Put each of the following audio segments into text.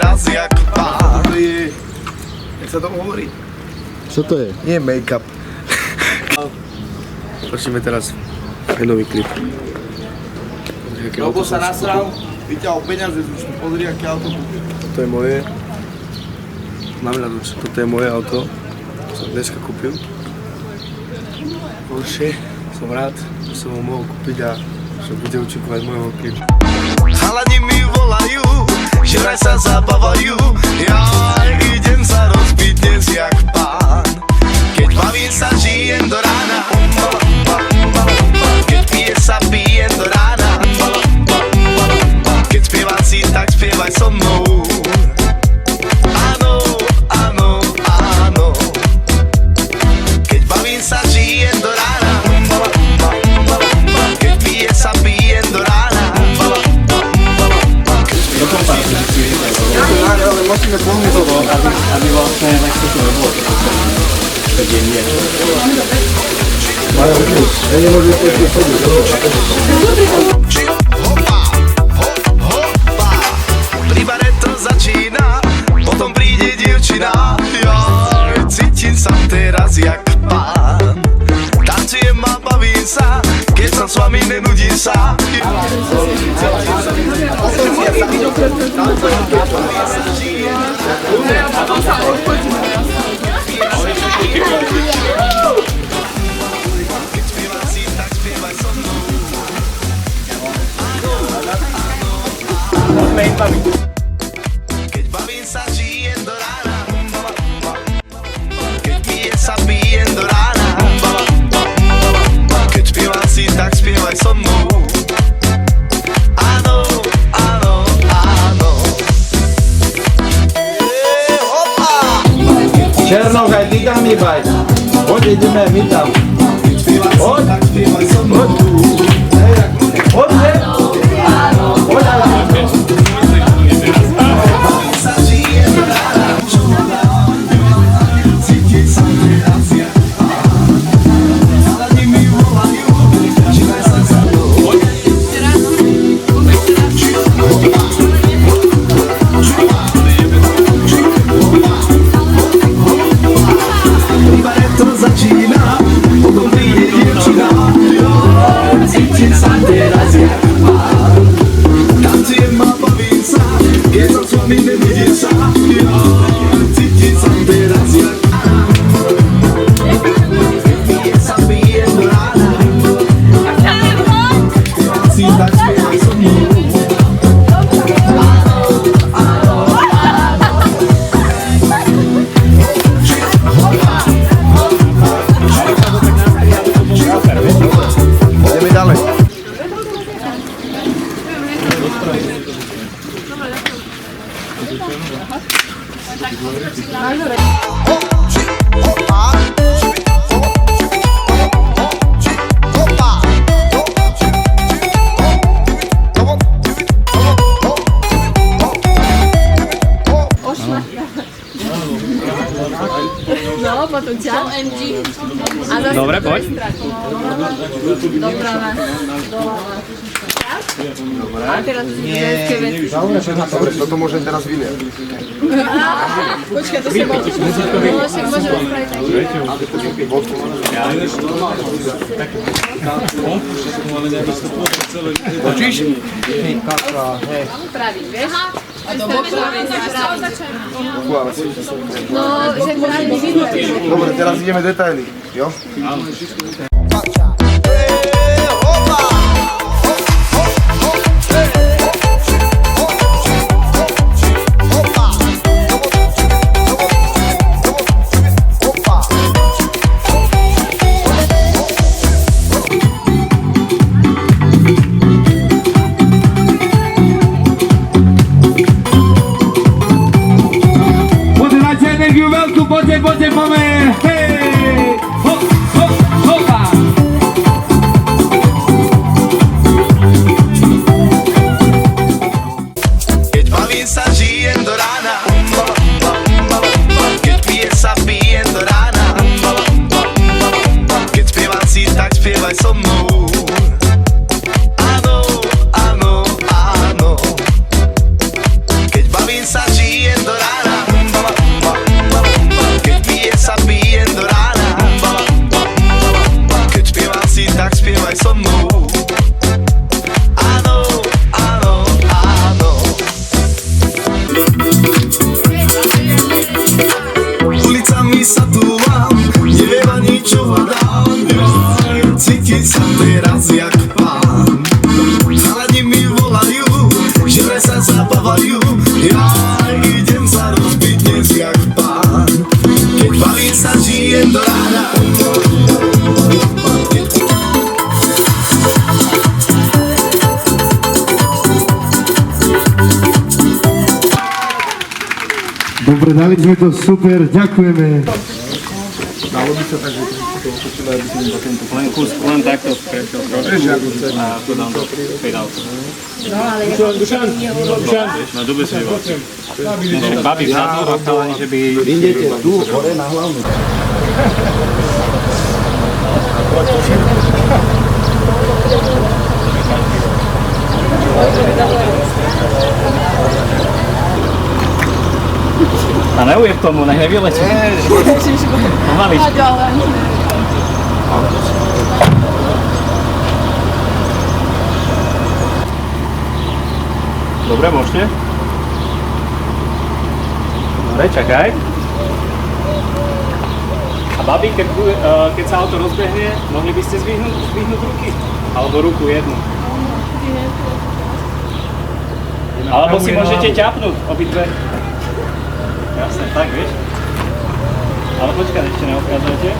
raz jak pán. Jak sa tomu hovorí? Čo to je? Nie make-up. Točíme teraz nový klip. Robo sa nasral, vyťahol peniaze, pozri, aké auto. Toto je moje. Máme na to, toto je moje auto. Som dneska kúpil. Porsche. Som rád, že som ho mohol kúpiť a že bude účinkovať môjho klipu. Chalani mi volajú, že vraj sa zabávajú. Ja idem sa rozbiť dnes jak pán. Keď bavím sa, žijem do rána. Keď pije sa, pijem do rána. Keď spievam si, tak spievaj so mnou. Áno, áno, áno. Keď bavím sa, žijem do rána. Keď pije sa, pijem do rána. Ale musíme pomôcť toho, aby vlastne nechce to nebolo. Tak je nie. Ja nemôžem to ešte chodiť. Hopa, hopa. Pri bare to začína, potom príde dievčina. Ja cítim sa teraz jak pán. Tancujem a bavím sa, keď som s vami nenudím sa. Keď bavím sa, žijem do rána. Keď pije sa, pijem do rána. Keď spievam si, tak spievaj so mnou. Áno, áno, áno. Černok, aj ty tam nebaj. Poď, ideme, my tam. Poď, poď. Poď, ne? Poď, ale. No, potom ťa. Dobre, poď. Doprava. A teraz ženské veci. Dobre, toto môžem teraz vyliať. Počkaj, to si môžeš. Však môžeme spraviť tak. Počíš? Pravý, vieš? A do boku No, že pravý vidno. Dobre, teraz ideme detaily, jo? Poďte, máme, hej, hop, hop, hopa. Dobre, dali sme to super, ďakujeme. Len takto prešiel trošku a to dám do fade out. Dušan. Na dobe si iba. Babi vzadu a chalani, že by... Idete tu, hore na hlavnú. A neuje k tomu, nech nevyletí. Pomaličky. Dobre, môžete. Dobre, čakaj. A babi, keď sa auto rozbehne, mohli by ste zdvihnúť ruky? Alebo ruku jednu. Alebo si môžete ťapnúť obidve. Jasne, tak, vieš? Ale počkaj, ešte neukázajte.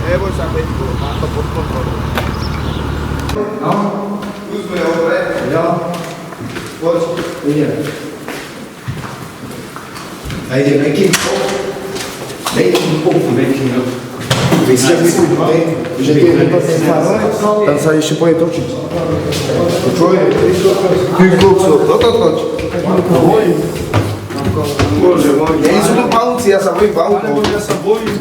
Neboj sa, Peťko, má to pod kontrolou. No, tu sme hore. Jo. Poď, ideme. A ide Meky. Meky, no. Vy ste mysleli, že tu je neplatný stár, tam sa ešte poje točiť. Čo je? Ty kokso, toto toč. Bože môj. Nie sú tu pavúci, ja sa bojím pavúkov. Ja sa bojím.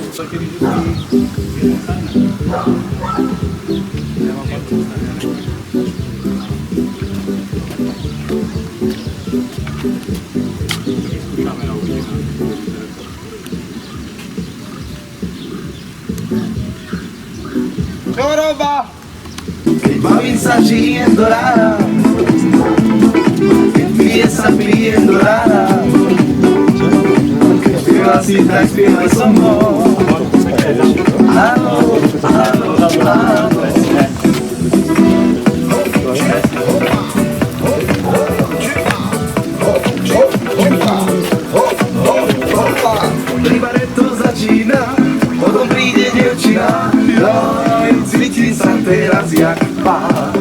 Choroba! Keď bavím sa, žijem do rána. Keď pije sa, pijem do rána. Keď spieva si, tak spievaj so mnou. Áno, áno, áno. Pri to začína, potom príde dievčina. Cítim sa teraz jak pán.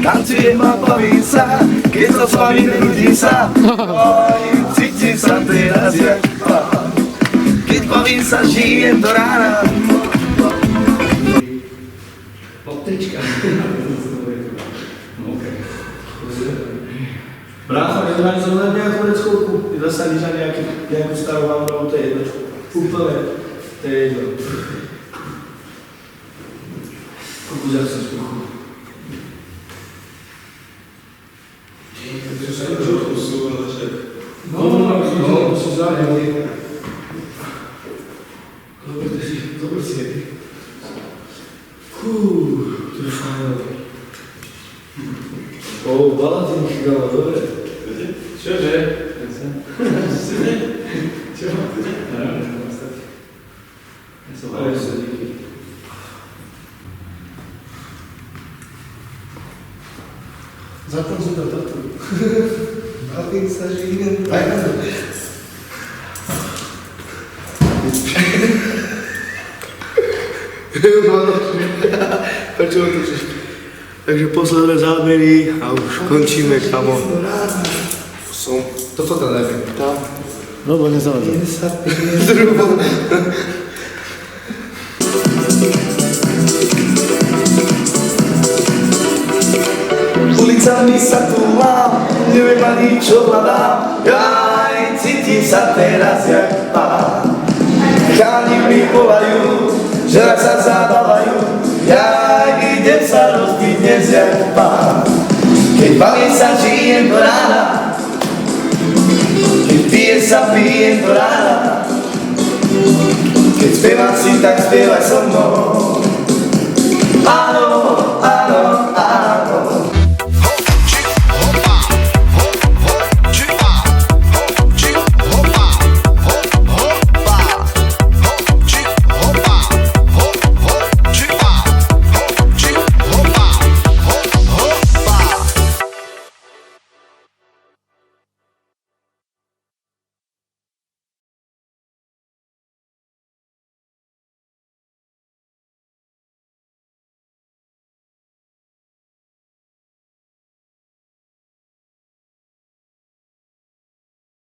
Tancujem a bavím sa, keď sa s vami nenudím sa. Cítim sa teraz jak pán. Keď bavím sa, žijem do rána. Optička. Brácha, nedáš sa len nejakú reckovku. Ty dosadíš na nejakú starú vandrovú, to je jedno. Úplne, to je jedno. Kukuzák sa spúchu. To sa žltku sú na začek. No, to sú zájemní. Dobre si je. To je fajn. Balatín chýbala, dobre. Čože? Čo? Ale sa díky. Zatancuj na tatu. Bavím sa, žijem. Prečo otočíš? Takže posledné zábery a už končíme, kamo. Toto tam dajme. Tam. No, bo nezáleží. Ulicami sa tu mám, neviem ani čo hľadám. Jaj, cítim sa teraz jak pán. Cháni mi volajú, že raz sa zabávajú. Jaj, idem sa rozbiť dnes jak pán. Keď bavím sa, žijem do rána. Keď pije sa, pijem do rána. Keď spievam si, tak spievaj so mnou.